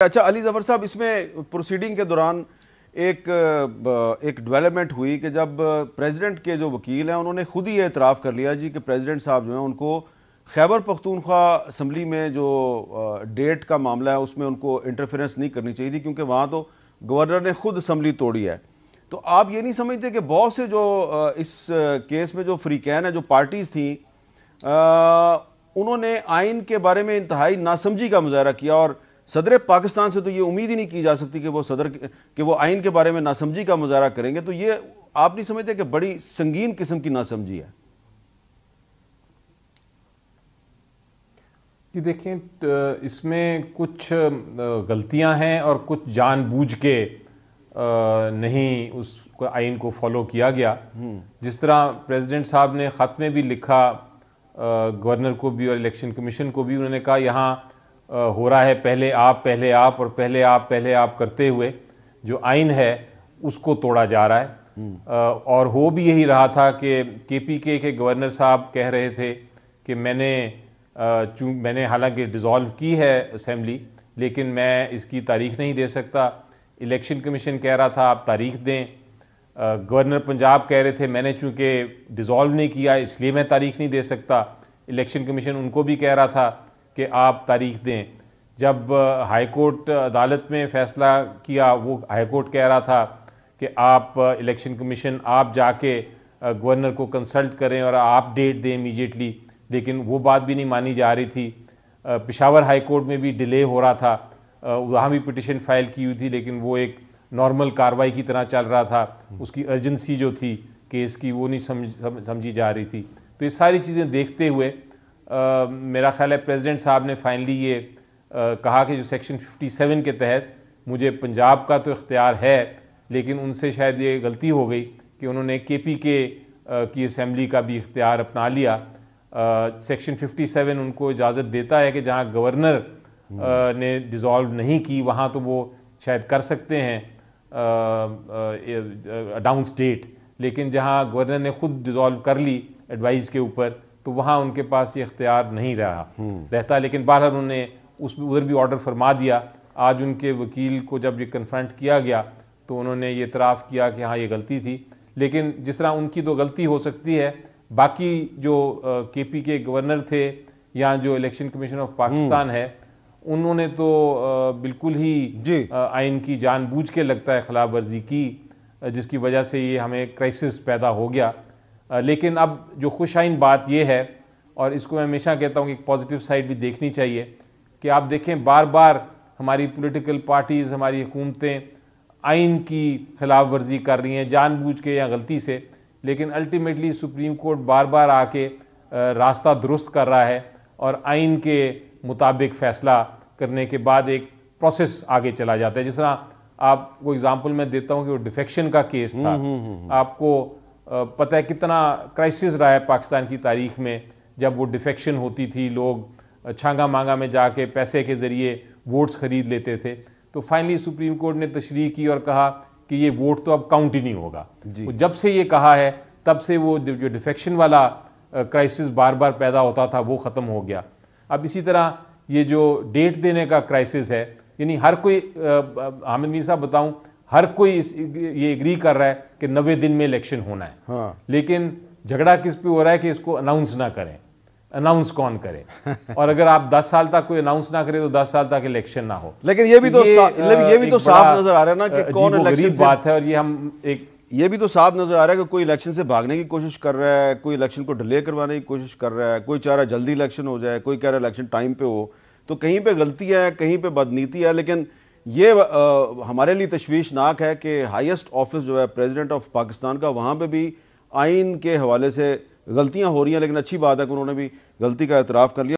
अच्छा अली जफर साहब, इसमें प्रोसीडिंग के दौरान एक डेवलपमेंट हुई कि जब प्रेसिडेंट के जो वकील हैं उन्होंने खुद ही एतराफ़ कर लिया जी कि प्रेसिडेंट साहब जो हैं उनको खैबर पख्तूनख्वा असम्बली में जो डेट का मामला है उसमें उनको इंटरफेरेंस नहीं करनी चाहिए थी, क्योंकि वहाँ तो गवर्नर ने खुद असम्बली तोड़ी है। तो आप ये नहीं समझते कि बहुत से जो इस केस में जो फ्रीकैन है, जो पार्टीज़ थी, उन्होंने आइन के बारे में इंतहाई नासमझी का मुजाहरा किया, और सदर पाकिस्तान से तो ये उम्मीद ही नहीं की जा सकती कि वो आइन के बारे में नासमझी का मुजाहरा करेंगे। तो ये आप नहीं समझते कि बड़ी संगीन किस्म की नासमझी है? कि देखें, इसमें कुछ गलतियां हैं और कुछ जानबूझ के नहीं उस आइन को फॉलो किया गया। जिस तरह प्रेसिडेंट साहब ने ख़त में भी लिखा गवर्नर को भी और इलेक्शन कमीशन को भी, उन्होंने कहा यहाँ हो रहा है पहले आप और पहले आप करते हुए जो आइन है उसको तोड़ा जा रहा है। और हो भी यही रहा था कि केपीके के गवर्नर साहब कह रहे थे कि मैंने हालांकि डिज़ोल्व की है असेंबली, लेकिन मैं इसकी तारीख नहीं दे सकता। इलेक्शन कमीशन कह रहा था आप तारीख दें। गवर्नर पंजाब कह रहे थे मैंने चूँकि डिज़ोल्व नहीं किया इसलिए मैं तारीख नहीं दे सकता। इलेक्शन कमीशन उनको भी कह रहा था कि आप तारीख दें। जब हाई कोर्ट अदालत में फ़ैसला किया, वो हाई कोर्ट कह रहा था कि आप इलेक्शन कमीशन आप जाके गवर्नर को कंसल्ट करें और आप डेट दें इमीडिएटली, लेकिन वो बात भी नहीं मानी जा रही थी। पेशावर हाई कोर्ट में भी डिले हो रहा था, वहाँ भी पिटिशन फाइल की हुई थी, लेकिन वो एक नॉर्मल कार्रवाई की तरह चल रहा था। उसकी अर्जेंसी जो थी केस की वो नहीं समझी जा रही थी। तो ये सारी चीज़ें देखते हुए मेरा ख्याल है प्रेसिडेंट साहब ने फाइनली ये कहा कि जो सेक्शन 57 के तहत मुझे पंजाब का तो इख्तियार है, लेकिन उनसे शायद ये गलती हो गई कि उन्होंने केपीके की असेंबली का भी इख्तियार अपना लिया। सेक्शन 57 उनको इजाज़त देता है कि जहाँ गवर्नर ने डिज़ोल्व नहीं की वहाँ तो वो शायद कर सकते हैं अनाउंस डेट, लेकिन जहाँ गवर्नर ने खुद डिज़ोल्व कर ली एडवाइस के ऊपर तो वहाँ उनके पास ये इख्तियार नहीं रहता। लेकिन बहरहाल उन्होंने उधर भी ऑर्डर फरमा दिया। आज उनके वकील को जब ये कन्फ्रंट किया गया तो उन्होंने ये इतराफ़ किया कि हाँ ये गलती थी। लेकिन जिस तरह उनकी तो गलती हो सकती है, बाकी जो केपी के गवर्नर थे या जो इलेक्शन कमीशन ऑफ पाकिस्तान है, उन्होंने तो बिल्कुल ही आइन की जानबूझ के लगता है खिलाफ वर्जी की, जिसकी वजह से ये हमें क्राइसिस पैदा हो गया। लेकिन अब जो खुशाइन बात यह है, और इसको मैं हमेशा कहता हूँ कि एक पॉजिटिव साइड भी देखनी चाहिए, कि आप देखें बार बार हमारी पॉलिटिकल पार्टीज़, हमारी हुकूमतें आइन की खिलाफ वर्जी कर रही हैं जानबूझ के या गलती से, लेकिन अल्टीमेटली सुप्रीम कोर्ट बार बार आके रास्ता दुरुस्त कर रहा है और आइन के मुताबिक फ़ैसला करने के बाद एक प्रोसेस आगे चला जाता है। जिस तरह आपको एग्जांपल मैं देता हूँ कि वो डिफेक्शन का केस था, आपको पता है कितना क्राइसिस रहा है पाकिस्तान की तारीख में जब वो डिफेक्शन होती थी, लोग छांगा मांगा में जाके पैसे के ज़रिए वोट्स ख़रीद लेते थे। तो फाइनली सुप्रीम कोर्ट ने तशरीह की और कहा कि ये वोट तो अब काउंट ही नहीं होगा। तो जब से ये कहा है तब से वो जो डिफेक्शन वाला क्राइसिस बार बार पैदा होता था वो ख़त्म हो गया। अब इसी तरह ये जो डेट देने का क्राइसिस है, यानी हर कोई हामिद मीर साहब बताऊं, हर कोई ये एग्री कर रहा है कि 90 दिन में इलेक्शन होना है। हाँ। लेकिन झगड़ा किस पे हो रहा है कि इसको अनाउंस ना करें। अनाउंस कौन करे? और अगर आप 10 साल तक कोई अनाउंस ना करे तो 10 साल तक इलेक्शन ना हो। लेकिन ये भी तो साफ नजर आ रहा है ना कि कौन गरीब बात है। और ये हम ये भी तो साफ नजर आ रहा है कि कोई इलेक्शन से भागने की कोशिश कर रहा है, कोई इलेक्शन को डिले करवाने की कोशिश कर रहा है, कोई चाह रहा है जल्दी इलेक्शन हो जाए, कोई कह रहा है इलेक्शन टाइम पे हो। तो कहीं पे गलती है, कहीं पे बदनीति है। लेकिन ये हमारे लिए तशवीशनाक है कि हाईएस्ट ऑफिस जो है प्रेसिडेंट ऑफ पाकिस्तान का, वहाँ पे भी आइन के हवाले से गलतियाँ हो रही हैं। लेकिन अच्छी बात है कि उन्होंने भी गलती का एतराफ़ कर लिया।